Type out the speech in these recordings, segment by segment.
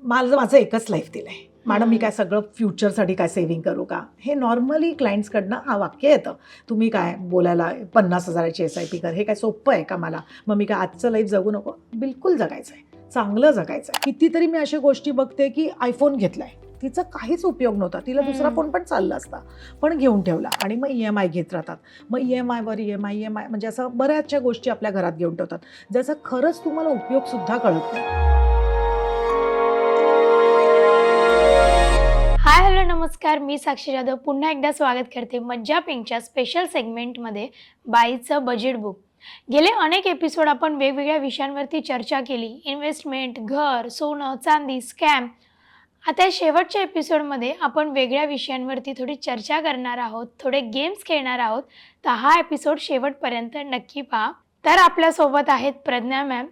माझं एकच लाईफ दिलं आहे मॅडम, मी काय सगळं फ्युचरसाठी काय सेव्हिंग करू का? हे नॉर्मली क्लायंट्सकडनं हा वाक्य येतं. तुम्ही काय बोलायला 50,000ची SIP कर, हे काय सोपं आहे का मला? मग मी काय आजचं लाईफ जगू नको? बिलकुल जगायचं आहे, चांगलं जगायचं आहे. कितीतरी मी अशा गोष्टी बघते की आयफोन घेतलाय, तिचा काहीच उपयोग नव्हता, तिला दुसरा फोन पण चालला असता, पण घेऊन ठेवला आणि मग EMI घेत राहतात. मग EMI वर EMI म्हणजे असं बऱ्याचशा गोष्टी आपल्या घरात घेऊन ठेवतात, ज्याचा खरंच तुम्हाला उपयोगसुद्धा कळत नाही. हाय हॅलो नमस्कार, मी साक्षी जाधव पुन्हा एकदा स्वागत करते मज्जा पिंकच्या स्पेशल सेगमेंटमध्ये बाईचं बजेट बुक. गेले अनेक एपिसोड आपण वेगवेगळ्या विषयांवरती चर्चा केली. इन्व्हेस्टमेंट, घर, सोनं, चांदी, स्कॅम. आता या शेवटच्या एपिसोडमध्ये आपण वेगळ्या विषयांवरती थोडी चर्चा करणार आहोत, थोडे गेम्स खेळणार आहोत. तर हा एपिसोड शेवटपर्यंत नक्की पहा. तर आपल्यासोबत आहेत प्रज्ञा मॅम.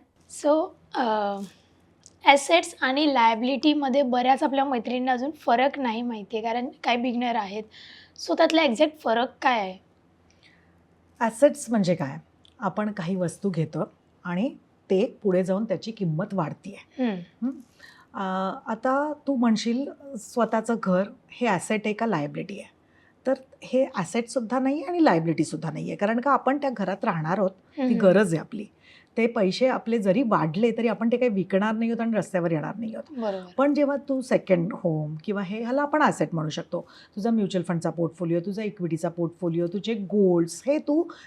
ॲसेट्स आणि लायबिलिटीमध्ये बऱ्याच आपल्या मैत्रिणींना अजून फरक नाही माहिती आहे, कारण काही बिगनर आहेत. सो त्यातला एक्झॅक्ट फरक काय आहे? ॲसेट्स म्हणजे काय? आपण काही वस्तू घेतो आणि ते पुढे जाऊन त्याची किंमत वाढते आहे. आता तू म्हणशील स्वतःचं घर हे ॲसेट आहे का लायबिलिटी आहे? तर हे ॲसेटसुद्धा नाही आहे आणि लायबिलिटीसुद्धा नाही आहे, कारण का आपण त्या घरात राहणार आहोत, ती गरज आहे आपली. ते पैसे आपले जरी वाढले तरी आपण ते काही विकणार नाही आहोत आणि रस्त्यावर येणार नाही आहोत. बरोबर. पण जेव्हा तू सेकंड होम किंवा ह्याला आपण ॲसेट म्हणू शकतो. तुझा म्युच्युअल फंडचा पोर्टफोलिओ, तुझा इक्विटीचा पोर्टफोलिओ, तुझे गोल्ड्स, हे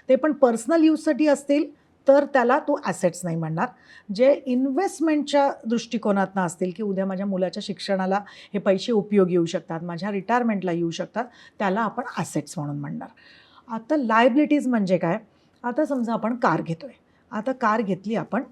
ते पण पर्सनल यूजसाठी असतील तर त्याला तू ॲसेट्स नाही म्हणणार. जे इन्व्हेस्टमेंटच्या दृष्टिकोनातनं असतील की उद्या माझ्या मुलाच्या शिक्षणाला हे पैसे उपयोगी येऊ शकतात, माझ्या रिटायरमेंटला येऊ शकतात, त्याला आपण ॲसेट्स म्हणून म्हणणार. आता लायबिलिटीज म्हणजे काय? आता समजा आपण कार घेतो आहे. आता कार घेतली आपण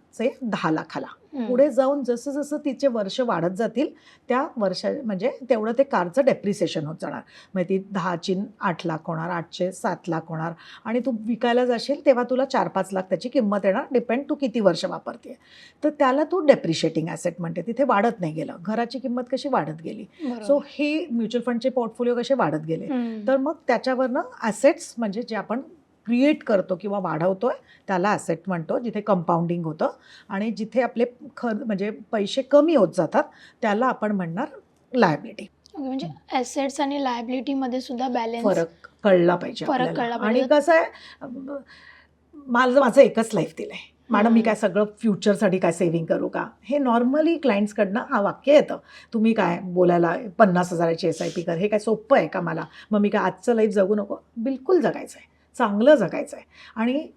10 लाखाला. पुढे जाऊन जसं जसं तिचे वर्ष वाढत जातील त्या म्हणजे तेवढं ते कारचं डेप्रिसिएशन होत जाणार. मग ती 10ची 8 लाख होणार, 8चे 7 लाख होणार आणि तू विकायला जाशील तेव्हा तुला 4-5 लाख त्याची किंमत येणार, डिपेंड तू किती वर्ष वापरते. तर त्याला तू डेप्रिशिएटिंग ॲसेट म्हणते. तिथे वाढत नाही गेलं. घराची किंमत कशी वाढत गेली, सो हे म्युच्युअल फंडचे पोर्टफोलिओ कसे वाढत गेले. तर मग त्याच्यावरनं ॲसेट्स म्हणजे जे आपण क्रिएट करतो किंवा वाढवतोय त्याला ॲसेट म्हणतो, जिथे कंपाऊंडिंग होतं. आणि जिथे आपले म्हणजे पैसे कमी होत जातात त्याला आपण म्हणणार लायबिलिटी. म्हणजे ॲसेट्स आणि लायबिलिटीमध्ये सुद्धा बॅलन्स, फरक कळला पाहिजे आपल्याला. आणि कसं आहे, माझं एकच लाईफ दिलं आहे मॅडम, मी काय सगळं फ्युचरसाठी काय सेव्हिंग करू का? हे नॉर्मली क्लायंट्सकडनं हा वाक्य येतं. तुम्ही काय बोलायला 50,000ची SIP कर, हे काय सोपं आहे का मला? मग मी काय आजचं लाईफ जगू नको? बिलकुल जगायचं आहे, चांगलं जगायचं आहे. आणि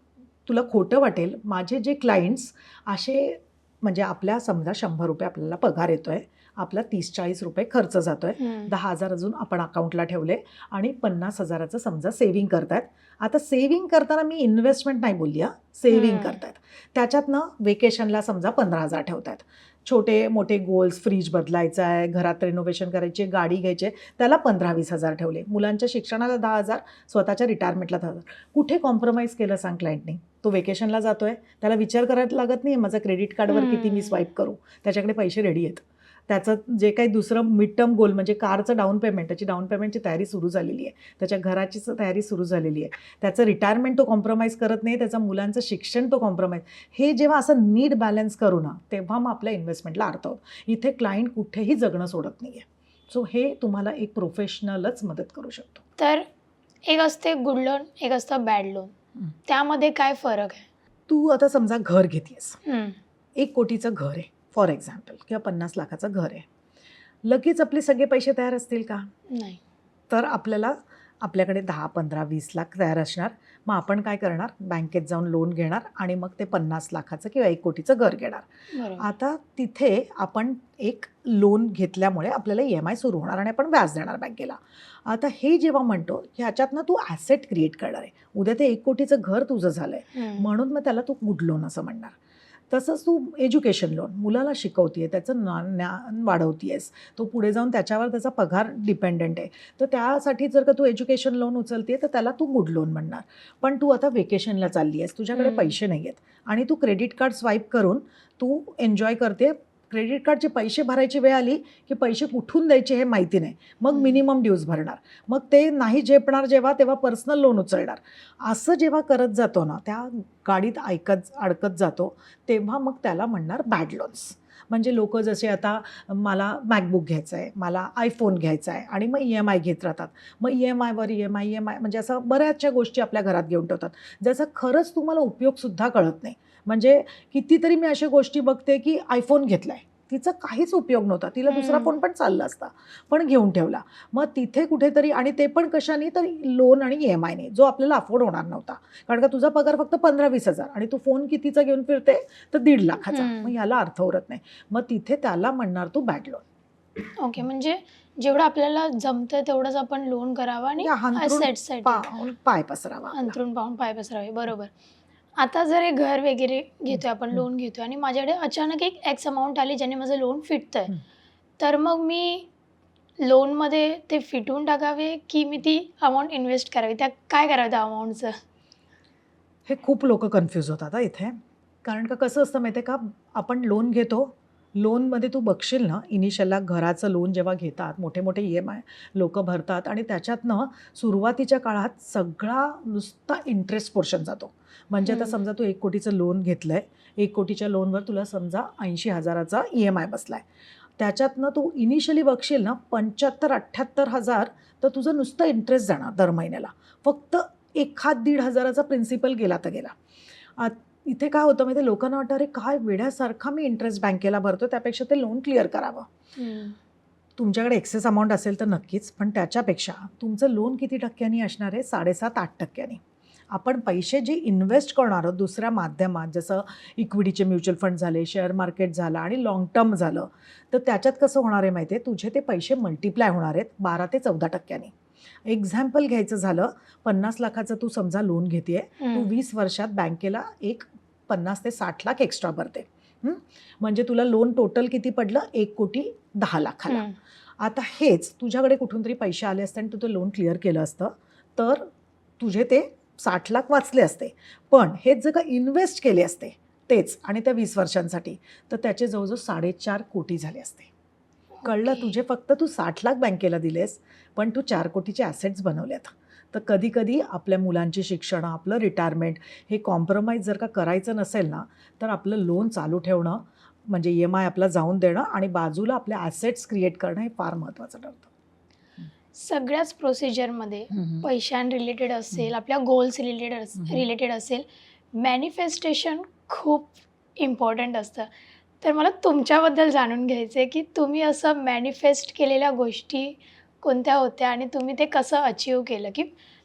तुला खोटं वाटेल, माझे जे क्लायंट्स असे म्हणजे आपल्या समजा 100 रुपये आपल्याला पगार येतो आहे, आपला 30-40 रुपये खर्च जातो आहे, 10,000 अजून आपण अकाउंटला ठेवले आणि 50,000चं समजा सेव्हिंग करतायत. आता सेव्हिंग करताना मी इन्व्हेस्टमेंट नाही बोलली, सेव्हिंग करतायत. त्याच्यातनं वेकेशनला समजा 15,000 ठेवतायत. छोटे मोठे गोल्स, फ्रीज बदलायचं आहे, घरात रेनोव्हेशन करायची, गाडी घ्यायची, त्याला 15-20,000 ठेवले. मुलांच्या शिक्षणाला 10,000, स्वतःच्या रिटायरमेंटला 10,000. कुठे कॉम्प्रोमाइज केलं सांग क्लायंटने? तो वेकेशनला जातोय, त्याला विचार करायला लागत नाही माझं क्रेडिट कार्डवर किती मी स्वाईप करू, त्याच्याकडे पैसे रेडी आहेत. त्याचं जे काही दुसरं मिड टर्म गोल म्हणजे कारचं डाऊन पेमेंट, त्याची डाऊन पेमेंटची तयारी सुरू झालेली आहे, त्याच्या घराची तयारी सुरू झालेली आहे, त्याचं रिटायरमेंट तो कॉम्प्रोमाइज करत नाही, त्याचं मुलांचं शिक्षण तो कॉम्प्रोमाइज. हे जेव्हा असं नीड बॅलन्स करू ना, तेव्हा मग आपल्या इन्व्हेस्टमेंटला अर्थ होतो. इथे क्लायंट कुठेही जगणं सोडत नाही आहे. सो हे तुम्हाला एक प्रोफेशनलच मदत करू शकतो. तर एक असते गुड लोन, एक असतं बॅड लोन. त्यामध्ये काय फरक आहे? तू आता समजा घर घेतेस, 1 कोटीचं घर आहे फॉर एक्झाम्पल, किंवा 50 लाखाचं घर आहे. लगेच आपले सगळे पैसे तयार असतील का? नाही. तर आपल्याकडे 10, 15, 20 लाख तयार असणार. मग आपण काय करणार? बँकेत जाऊन लोन घेणार आणि मग ते 50 लाखाचं किंवा 1 कोटीचं घर घेणार. आता तिथे आपण एक लोन घेतल्यामुळे आपल्याला EMI सुरू होणार आणि आपण व्याज देणार बँकेला. आता हे जेव्हा म्हणतो ह्याच्यातनं तू ॲसेट क्रिएट करणार आहे. उद्या ते 1 कोटीचं घर तुझं झालं आहे, म्हणून मग त्याला तू गुड लोन असं म्हणणार. तसंच तू एज्युकेशन लोन, मुलाला शिकवते, त्याचं ज्ञान वाढवतेस, तो पुढे जाऊन त्याच्यावर त्याचा पगार डिपेंडंट आहे, तर त्यासाठी जर का तू एज्युकेशन लोन उचलते तर त्याला तू गुड लोन म्हणणार. पण तू आता वेकेशनला चालली आहेस, तुझ्याकडे पैसे नाही आहेत आणि तू क्रेडिट कार्ड स्वाईप करून तू एन्जॉय करते. क्रेडिट कार्डचे पैसे भरायची वेळ आली की पैसे कुठून द्यायचे हे माहिती नाही, मग मिनिमम ड्यूज भरणार, मग ते नाही झेपणार जेव्हा तेव्हा पर्सनल लोन उचलणार. असं जेव्हा करत जातो ना, त्या गाडीत अडकत जातो, तेव्हा मग त्याला म्हणणार बॅड लोन्स. म्हणजे लोक जसे आता मला मॅकबुक घ्यायचं आहे, मला आयफोन घ्यायचा आहे आणि मग EMI घेत राहतात. मग EMIवर EMI म्हणजे असं बऱ्याचशा गोष्टी आपल्या घरात घेऊन ठेवतात, ज्याचा खरंच तुम्हाला उपयोगसुद्धा कळत नाही. म्हणजे कितीतरी मी अशा गोष्टी बघते की आयफोन घेतला आहे, तिचा काहीच उपयोग नव्हता, तिला दुसरा फोन पण चालला असता, पण घेऊन ठेवला. मग तिथे कुठेतरी, आणि ते पण कशाने, तर लोन आणि EMIने, जो आपल्याला अफोर्ड होणार नव्हता. कारण का तुझा पगार फक्त 15-20 हजार आणि तू फोन कितीचा घेऊन फिरते, तर 1.5 लाखाचा. मग ह्याला अर्थ उरत नाही. मग तिथे त्याला म्हणणार तू बॅड लोन. ओके, म्हणजे जेवढं आपल्याला जमतं तेवढंच आपण लोन करावं आणि हंतरून पाय पसरावा आपला. अंथरून पाहून पाय पसरावे. बरोबर. आता जर हे घर वगैरे घेतोय आपण, लोन घेतोय आणि माझ्याकडे अचानक एक एक्स अमाऊंट आली ज्याने माझं लोन फिटतंय, तर मग मी लोनमध्ये ते फिटवून टाकावे की मी ती अमाऊंट इन्व्हेस्ट करावी? त्या काय करावं त्या अमाऊंटचं? हे खूप लोक कन्फ्यूज होतात इथे. कारण का कसं असतं माहिती आहे का, आपण लोन घेतो, लोनमध्ये तू बघशील ना, इनिशियलला घराचं लोन जेव्हा घेतात, मोठे मोठे EMI लोक भरतात आणि त्याच्यातनं सुरुवातीच्या काळात सगळा नुसता इंटरेस्ट पोर्शन जातो. म्हणजे आता समजा तू 1 कोटीचं लोन घेतलं आहे, 1 कोटीच्या लोनवर तुला समजा 80,000चा EMI बसला आहे. त्याच्यातनं तू इनिशियली बघशील ना 75-78,000 तर तुझं नुसतं इंटरेस्ट जाणार दर महिन्याला. फक्त 1,500-1,500चा प्रिन्सिपल गेला तर गेला. इथे काय होतं माहिती आहे, लोकांना वाटतं अरे काय वेड्यासारखा मी इंटरेस्ट बँकेला भरतो, त्यापेक्षा ते लोन क्लिअर करावं. तुमच्याकडे एक्सेस अमाऊंट असेल तर नक्कीच, पण त्याच्यापेक्षा तुमचं लोन किती टक्क्यांनी असणार आहे? 7.5-8%. आपण पैसे जे इन्व्हेस्ट करणार आहोत दुसऱ्या माध्यमात, जसं इक्विटीचे म्युच्युअल फंड झाले, शेअर मार्केट झालं आणि लाँग टर्म झालं, तर त्याच्यात कसं होणार आहे माहिती आहे, तुझे ते पैसे मल्टिप्लाय होणार आहेत 12 ते 14%. एक्झाम्पल घ्यायचं झालं, 50 लाखाचं तू समजा लोन घेते, तू 20 वर्षात बँकेला एक 50 ते 60 लाख एक्स्ट्रा भरते. म्हणजे तुला लोन टोटल किती पडलं? 1,10,00,000. आता हेच तुझ्याकडे कुठून तरी पैसे आले असते आणि तू ते लोन क्लिअर केलं असतं तर तुझे ते 60 लाख वाचले असते. पण हेच जर का इन्व्हेस्ट केले असते तेच आणि त्या 20 वर्षांसाठी, तर त्याचे जवळजवळ 4.5 कोटी झाले असते. कळलं? तुझे फक्त तू 60 लाख बँकेला दिलेस, पण तू 4 कोटीचे ॲसेट्स बनवल्यात. तर कधी कधी आपल्या मुलांची शिक्षण, आपलं रिटायरमेंट हे कॉम्प्रोमाइज जर का करायचं नसेल ना, तर आपलं लोन चालू ठेवणं, म्हणजे EMI आपला जाऊन देणं आणि बाजूला आपल्या ॲसेट्स क्रिएट करणं हे फार महत्त्वाचं ठरतं. सगळ्याच प्रोसिजरमध्ये पैशां रिलेटेड असेल, आपल्या गोल्स रिलेटेड असेल, मॅनिफेस्टेशन खूप इम्पॉर्टंट असतं. तर मला तुमच्याबद्दल जाणून घ्यायचं आहे की तुम्ही असं मॅनिफेस्ट केलेल्या गोष्टी कोणत्या होत्या आणि तुम्ही ते कसं अचीव केलं, की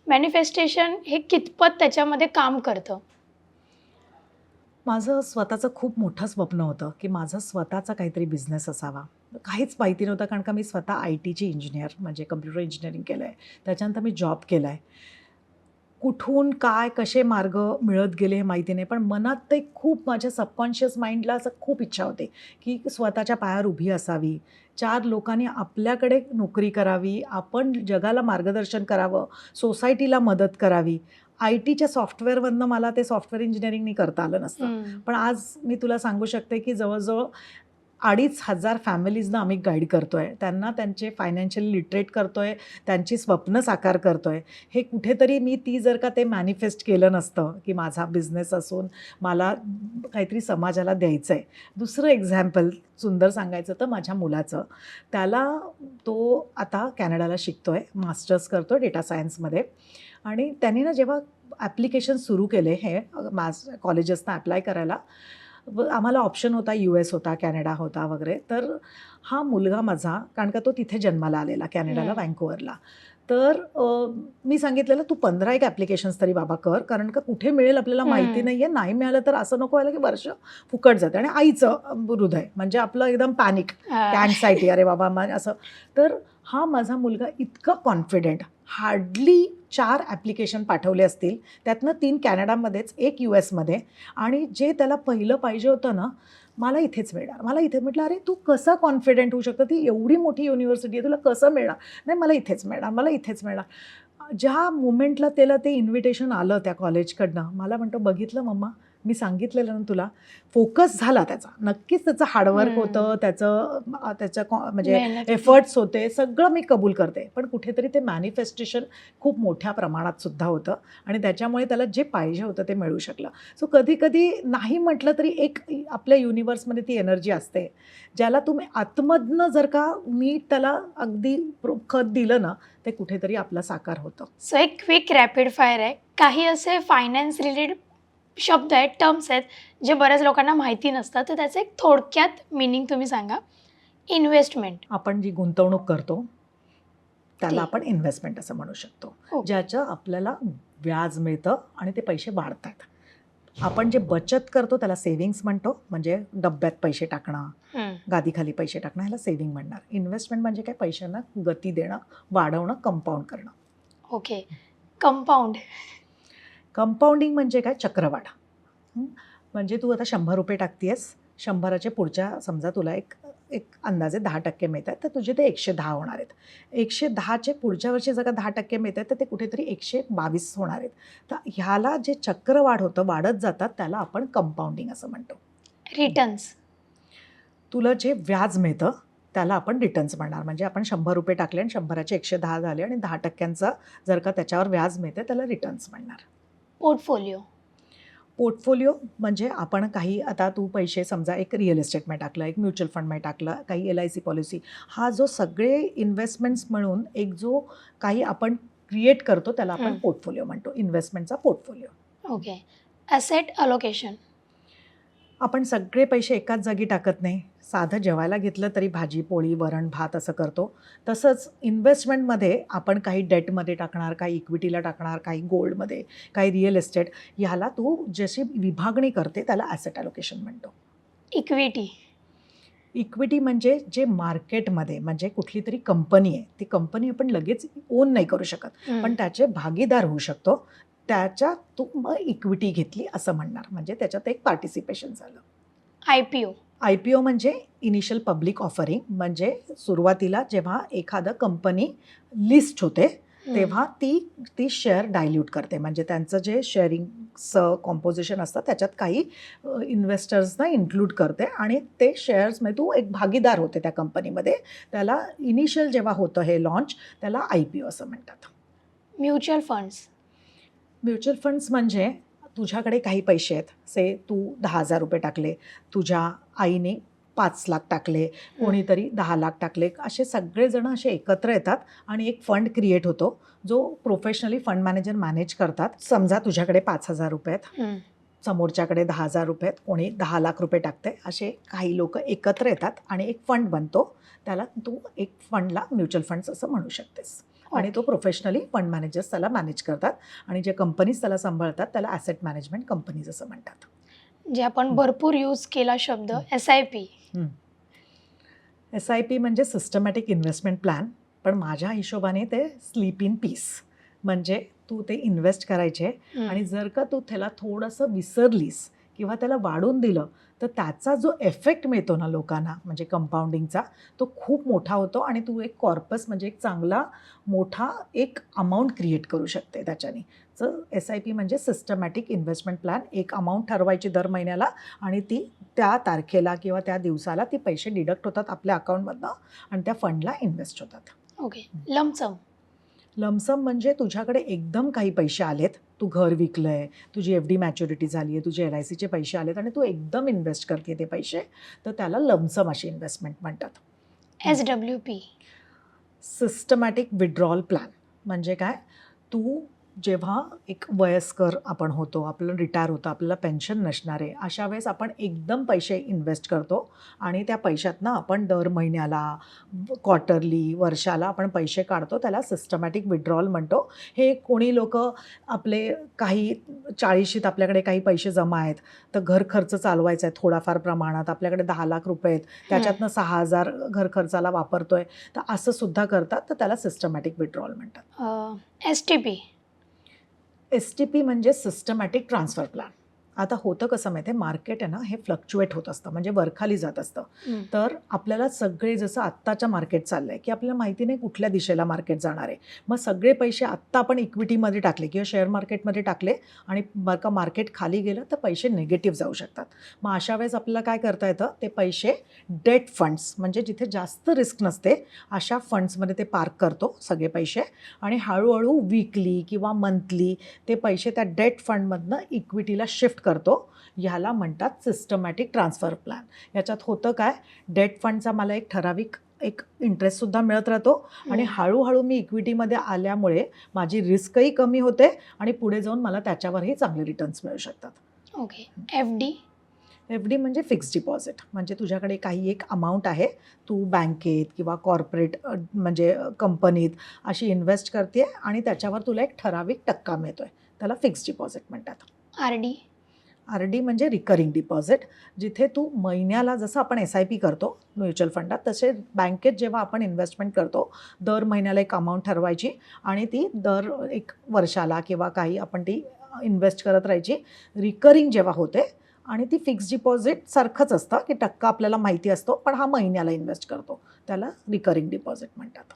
मॅनिफेस्टेशन हे कितपत त्याच्यामध्ये काम करतं? माझं स्वतःचं खूप मोठं स्वप्न होतं की माझं स्वतःचा काहीतरी बिझनेस असावा. काहीच माहिती नव्हतं, कारण का मी स्वतः IT इंजिनियर, म्हणजे कम्प्युटर इंजिनिअरिंग केलं आहे. त्याच्यानंतर मी जॉब केला आहे. कुठून काय कसे मार्ग मिळत गेले हे माहिती नाही, पण मनात ते खूप, माझ्या सबकॉन्शियस माइंडला असं खूप इच्छा होते की स्वतःच्या पायावर उभी असावी, 4 लोकांनी आपल्याकडे नोकरी करावी, आपण जगाला मार्गदर्शन करावं, सोसायटीला मदत करावी. ITच्या सॉफ्टवेअरमधनं मला ते सॉफ्टवेअर इंजिनिअरिंगनी करता आलं नसतं. पण आज मी तुला सांगू शकते की जवळजवळ 2,500 फॅमिलीजना आम्ही गाईड करतो आहे, त्यांना त्यांचे फायनान्शियली लिटरेट करतो आहे, त्यांची स्वप्न साकार करतो आहे. हे कुठेतरी मी ती जर का ते मॅनिफेस्ट केलं नसतं की माझा बिझनेस असून मला काहीतरी समाजाला द्यायचं आहे. दुसरं एक्झाम्पल सुंदर सांगायचं तर माझ्या मुलाचं, तो आता कॅनडाला शिकतो आहे, मास्टर्स करतो आहे डेटा सायन्समध्ये. आणि त्यांनी ना जेव्हा ॲप्लिकेशन सुरू केले हे कॉलेजेसना ॲप्लाय करायला, आम्हाला ऑप्शन होता US होता, कॅनडा होता वगैरे. तर हा मुलगा माझा, कारण का तो तिथे जन्माला आलेला कॅनडाला, व्हँकुव्हरला. तर मी सांगितलेलं तू 15 एक ॲप्लिकेशन्स तरी बाबा कर, कारण का कुठे मिळेल आपल्याला माहिती नाही आहे, नाही मिळालं तर असं नको व्हायला की वर्ष फुकट जाते. आणि आईचं हृदय म्हणजे आपलं एकदम पॅनिक, अँक्सायटी, अरे बाबा असं. तर हा माझा मुलगा इतका कॉन्फिडेंट, हार्डली 4 ॲप्लिकेशन पाठवले असतील, त्यातनं 3 कॅनडामध्येच, 1 USमध्ये. आणि जे त्याला पहिलं पाहिजे होतं ना, मला इथेच मिळणार, मला इथे. म्हटलं अरे तू कसा कॉन्फिडेंट होऊ शकतं, ती एवढी मोठी युनिव्हर्सिटी आहे, तुला कसं मिळणार? नाही, मला इथेच मिळणार, मला इथेच मिळणार. ज्या मुमेंटला त्याला ते इन्व्हिटेशन आलं त्या कॉलेजकडनं, मला म्हणतो बघितलं मम्मा, मी सांगितलेलं ना तुला, फोकस झाला त्याचा, नक्कीच त्याचं हार्डवर्क होतं, म्हणजे मेहनत होती. एफर्ट्स होते, सगळं मी कबूल करते, पण कुठेतरी ते मॅनिफेस्टेशन खूप मोठ्या प्रमाणात सुद्धा होतं आणि त्याच्यामुळे त्याला जे पाहिजे होतं ते मिळू शकलं. सो कधी कधी नाही म्हटलं तरी एक आपल्या युनिवर्समध्ये ती एनर्जी असते, ज्याला तुम्ही आतमधनं जर का नीट त्याला अगदी खत दिलं ना, ते कुठेतरी आपलं साकार होतं. सो एक क्विक रॅपिड फायर आहे. काही असे फायनान्स रिलेटेड शब्द आहेत, टर्म्स आहेत, जे बऱ्याच लोकांना माहिती नसतात, तर त्याचं एक थोडक्यात मिनिंग तुम्ही सांगा. इन्व्हेस्टमेंट, आपण जी गुंतवणूक करतो त्याला ती. आपण इन्व्हेस्टमेंट असं म्हणू शकतो, हो. ज्याचं आपल्याला व्याज मिळतं आणि ते पैसे वाढतात. आपण जे बचत करतो त्याला सेव्हिंग्स म्हणतो, म्हणजे डब्यात पैसे टाकणं, गादीखाली पैसे टाकणं, ह्याला सेव्हिंग म्हणणार. इन्व्हेस्टमेंट म्हणजे काय, पैशांना गती देणं, वाढवणं, कंपाऊंड करणं. ओके. कंपाऊंड, कंपाऊंडिंग म्हणजे काय, चक्रवाढ. म्हणजे तू आता 100 रुपये टाकतेस, 100च्या पुढच्या समजा तुला एक एक अंदाजे 10% मिळत आहेत, तर तुझे ते 110 होणार आहेत. 110चे पुढच्या वर्षी जर का 10% मिळत आहेत, तर ते कुठेतरी 122 होणार आहेत. तर ह्याला जे चक्रवाढ होतं, वाढत जातात, त्याला आपण कंपाऊंडिंग असं म्हणतो. रिटर्न्स, तुला जे व्याज मिळतं त्याला आपण रिटर्न्स म्हणणार. म्हणजे आपण 100 रुपये टाकले आणि 100चे 110 झाले आणि 10%चं जर का त्याच्यावर व्याज मिळते त्याला रिटर्न्स म्हणणार. पोर्टफोलिओ, पोर्टफोलिओ म्हणजे आपण काही, आता तू पैसे समजा एक रिअल इस्टेटमध्ये टाकलं, एक म्युच्युअल फंडमध्ये टाकलं, काही LIC पॉलिसी, हा जो सगळे इन्व्हेस्टमेंट्स म्हणून एक जो काही आपण क्रिएट करतो त्याला आपण पोर्टफोलिओ म्हणतो, इन्व्हेस्टमेंटचा पोर्टफोलिओ. ओके. ॲसेट अलोकेशन, आपण सगळे पैसे एकाच जागी टाकत नाही. साधं जेवायला घेतलं तरी भाजी पोळी वरण भात असं करतो. तसंच इन्व्हेस्टमेंटमध्ये आपण काही डेटमध्ये टाकणार, काही इक्विटीला टाकणार, काही गोल्डमध्ये, काही रिअल इस्टेट, ह्याला तू जशी विभागणी करते त्याला ॲसेट अलोकेशन म्हणतो. इक्विटी, इक्विटी म्हणजे जे मार्केटमध्ये, म्हणजे कुठली तरी कंपनी आहे, ती कंपनी आपण लगेच ओन नाही करू शकत, पण त्याचे भागीदार होऊ शकतो. त्याच्यात तू मग इक्विटी घेतली असं म्हणणार, म्हणजे त्याच्यात एक पार्टिसिपेशन झालं. IPO, IPO म्हणजे इनिशियल पब्लिक ऑफरिंग, म्हणजे सुरुवातीला जेव्हा एखादं कंपनी लिस्ट होते तेव्हा ती शेअर डायल्यूट करते, म्हणजे त्यांचं जे शेअरिंगचं कॉम्पोजिशन असतं त्याच्यात काही इन्व्हेस्टर्सना इन्क्लूड करते आणि ते शेअर्समध्ये तू एक भागीदार होते त्या कंपनीमध्ये. त्याला इनिशियल जेव्हा होतं हे लॉन्च, त्याला IPO असं म्हणतात. म्युच्युअल फंड्स, म्युच्युअल फंड्स म्हणजे तुझ्याकडे काही पैसे आहेत, से तू 10,000 रुपये टाकले, तुझ्या आईने 5 लाख टाकले, कोणीतरी 10 लाख टाकले, असे सगळेजण असे एकत्र येतात आणि एक फंड क्रिएट होतो जो प्रोफेशनली फंड मॅनेजर मॅनेज करतात. समजा तुझ्याकडे 5,000 रुपये आहेत, समोरच्याकडे 10,000 रुपये आहेत, कोणी 10 लाख रुपये टाकते, असे काही लोक एकत्र येतात आणि एक फंड बनतो. त्याला तू एक फंडला म्युच्युअल फंड्स असं म्हणू शकतेस आणि तो प्रोफेशनली फंड मॅनेजर्स त्याला मॅनेज करतात आणि जे कंपनीज त्याला सांभाळतात त्याला ॲसेट मॅनेजमेंट कंपनीज असं म्हणतात. जे आपण भरपूर यूज केला शब्द SIP. SIP म्हणजे सिस्टमॅटिक इन्व्हेस्टमेंट प्लॅन, पण माझ्या हिशोबाने ते स्लीप इन पीस, म्हणजे तू ते इन्व्हेस्ट करायचे आणि जर का तू त्याला थोडंसं विसरलीस किंवा त्याला वाढून दिलं तर त्याचा जो इफेक्ट मिळतो ना लोकांना, म्हणजे कंपाऊंडिंगचा, तो खूप मोठा होतो आणि तू एक कॉर्पस, म्हणजे एक चांगला मोठा एक अमाऊंट क्रिएट करू शकते त्याच्याने. तर SIP म्हणजे सिस्टमॅटिक इन्व्हेस्टमेंट प्लॅन. एक अमाऊंट ठरवायची दर महिन्याला आणि ती त्या तारखेला किंवा त्या दिवसाला ती पैसे डिडक्ट होतात आपल्या अकाउंटमधनं आणि त्या फंडला इन्व्हेस्ट होतात. ओके. लमसम, लमसम म्हणजे तुझ्याकडे एकदम काही पैसे आलेत, तू घर विकलं आहे, तुझी FD मॅच्युरिटी झाली आहे, तुझे LICचे पैसे आलेत आणि तू एकदम इन्व्हेस्ट करते ते पैसे, तर त्याला लमसम अशी इन्व्हेस्टमेंट म्हणतात. SWP, सिस्टमॅटिक विड्रॉल प्लॅन म्हणजे काय, तू जेव्हा एक वयस्कर आपण होतो, आपलं रिटायर होतं, आपल्याला पेन्शन नसणार आहे, अशा वेळेस आपण एकदम पैसे इन्व्हेस्ट करतो आणि त्या पैशातनं आपण दर महिन्याला, क्वार्टरली, वर्षाला आपण पैसे काढतो, त्याला सिस्टमॅटिक विड्रॉल म्हणतो. हे कोणी लोक आपले काही 40शीत आपल्याकडे काही पैसे जमा आहेत, तर घर खर्च चालवायचा आहे थोडाफार प्रमाणात, आपल्याकडे 10 लाख रुपये आहेत, त्याच्यातनं 6,000 घर खर्चाला वापरतोय, तर असं सुद्धा करतात, तर त्याला सिस्टमॅटिक विड्रॉल म्हणतात. STP, STP म्हणजे सिस्टमॅटिक ट्रान्सफर प्लॅन. आता होतं कसं माहिती आहे, मार्केट आहे ना हे फ्लक्च्युएट होत असतं, म्हणजे वरखाली जात असतं. तर आपल्याला सगळे जसं आत्ताच्या मार्केट चाललं आहे की आपल्याला माहिती नाही कुठल्या दिशेला मार्केट जाणार आहे. मग सगळे पैसे आत्ता आपण इक्विटीमध्ये टाकले किंवा शेअर मार्केटमध्ये टाकले आणि बरं का मार्केट खाली गेलं तर पैसे निगेटिव्ह जाऊ शकतात. मग अशा वेळेस आपल्याला काय करता येतं, ते पैसे डेट फंड्स म्हणजे जिथे जास्त रिस्क नसते अशा फंड्समध्ये ते पार्क करतो सगळे पैसे, आणि हळूहळू वीकली किंवा मंथली ते पैसे त्या डेट फंडमधनं इक्विटीला शिफ्ट करतो. ह्याला म्हणतात सिस्टमॅटिक ट्रान्सफर प्लॅन. याच्यात होतं काय, डेट फंडचा मला एक ठराविक इंटरेस्टसुद्धा मिळत राहतो आणि हळूहळू मी इक्विटीमध्ये आल्यामुळे माझी रिस्कही कमी होते आणि पुढे जाऊन मला त्याच्यावरही चांगले रिटर्न्स मिळू शकतात. ओके. एफ डी म्हणजे फिक्स्ड डिपॉझिट, म्हणजे तुझ्याकडे काही एक अमाऊंट आहे, तू बँकेत किंवा कॉर्पोरेट म्हणजे कंपनीत अशी इन्व्हेस्ट करते आणि त्याच्यावर तुला एक ठराविक टक्का मिळतो आहे, त्याला फिक्स्ड डिपॉझिट म्हणतात. आर डी म्हणजे रिकरिंग डिपॉझिट, जिथे तू महिन्याला जसं आपण SIP करतो म्युच्युअल फंडात, तसे बँकेत जेव्हा आपण इन्व्हेस्टमेंट करतो दर महिन्याला एक अमाऊंट ठरवायची आणि ती दर एक वर्षाला किंवा काही आपण ती इन्व्हेस्ट करत राहायची. रिकरिंग जेव्हा होते आणि ती फिक्स्ड डिपॉझिट सारखंच असतं की टक्का आपल्याला माहिती असतो, पण हा महिन्याला इन्व्हेस्ट करतो, त्याला रिकरिंग डिपॉझिट म्हणतात.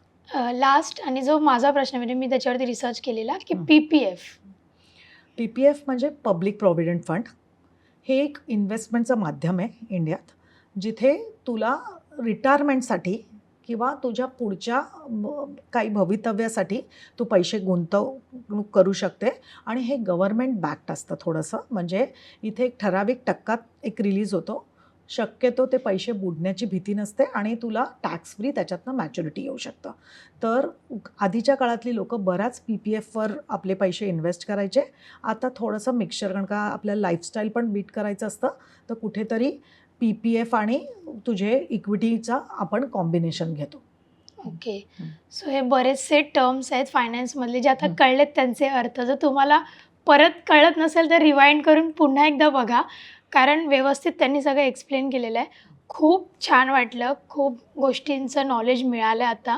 लास्ट आणि जो माझा प्रश्न म्हणजे मी त्याच्यावरती रिसर्च केलेला की PPF म्हणजे पब्लिक प्रॉव्हिडंट फंड. हे एक इन्व्हेस्टमेंटचं माध्यम आहे इंडियात, जिथे तुला रिटायरमेंटसाठी किंवा तुझ्या पुढच्या काही भवितव्यासाठी तू पैसे गुंतवणूक करू शकते आणि हे गव्हर्नमेंट बॅक्ड असतं थोडंसं, म्हणजे इथे एक ठराविक टक्का एक रिलीज होतो. शक्यतो ते पैसे बुडण्याची भीती नसते आणि तुला टॅक्स फ्री त्याच्यातनं मॅच्युरिटी येऊ शकतं. तर आधीच्या काळातली लोकं बऱ्याच PPFवर आपले पैसे इन्व्हेस्ट करायचे. आता थोडंसं मिक्सचर, कारण का आपल्याला लाईफस्टाईल पण बीट करायचं असतं, तर कुठेतरी PPF आणि तुझे इक्विटीचा आपण कॉम्बिनेशन घेतो. ओके. सो हे बरेचसे टर्म्स आहेत फायनान्समधले जे आता कळलेत त्यांचे अर्थ. जर तुम्हाला परत कळत नसेल तर रिवाइंड करून पुन्हा एकदा बघा, कारण व्यवस्थित त्यांनी सगळं एक्सप्लेन केलेलं आहे. खूप छान वाटलं, खूप गोष्टींचं नॉलेज मिळालं. आता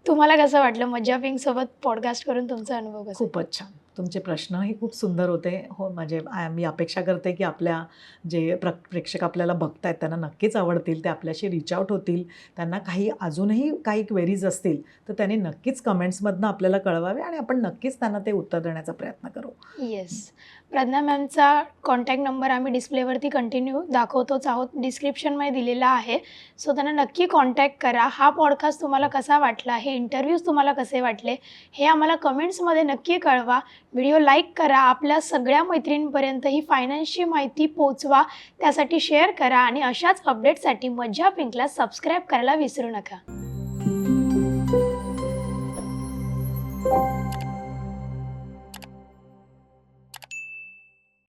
तुम्हाला कसं वाटलं मज्जा पिंकसोबत पॉडकास्ट करून, तुमचा अनुभव कसा? खूपच छान. तुमचे प्रश्नही खूप सुंदर होते. हो, म्हणजे मी अपेक्षा करते की आपल्या जे प्रेक्षक आपल्याला बघतायत त्यांना नक्कीच आवडतील, ते आपल्याशी रीच आउट होतील. त्यांना काही अजूनही काही क्वेरीज असतील तर त्यांनी नक्कीच कमेंट्समधनं आपल्याला कळवावे आणि आपण नक्कीच त्यांना ते उत्तर देण्याचा प्रयत्न करू. येस. प्रज्ञा मॅमचा कॉन्टॅक्ट नंबर आम्ही डिस्प्लेवरती कंटिन्यू दाखवतोच आहोत, डिस्क्रिप्शनमध्ये दिलेला आहे. सो त्यांना नक्की कॉन्टॅक्ट करा. हा पॉडकास्ट तुम्हाला कसा वाटला, हे इंटरव्ह्यूज तुम्हाला कसे वाटले हे आम्हाला कमेंट्समध्ये नक्की कळवा. व्हिडिओ लाईक करा, आपल्या सगळ्या मैत्रिणींपर्यंत ही फायनान्सची माहिती पोचवा, त्यासाठी शेअर करा आणि अशाच अपडेटसाठी मज्जा पिंकला सबस्क्राईब करायला विसरू नका.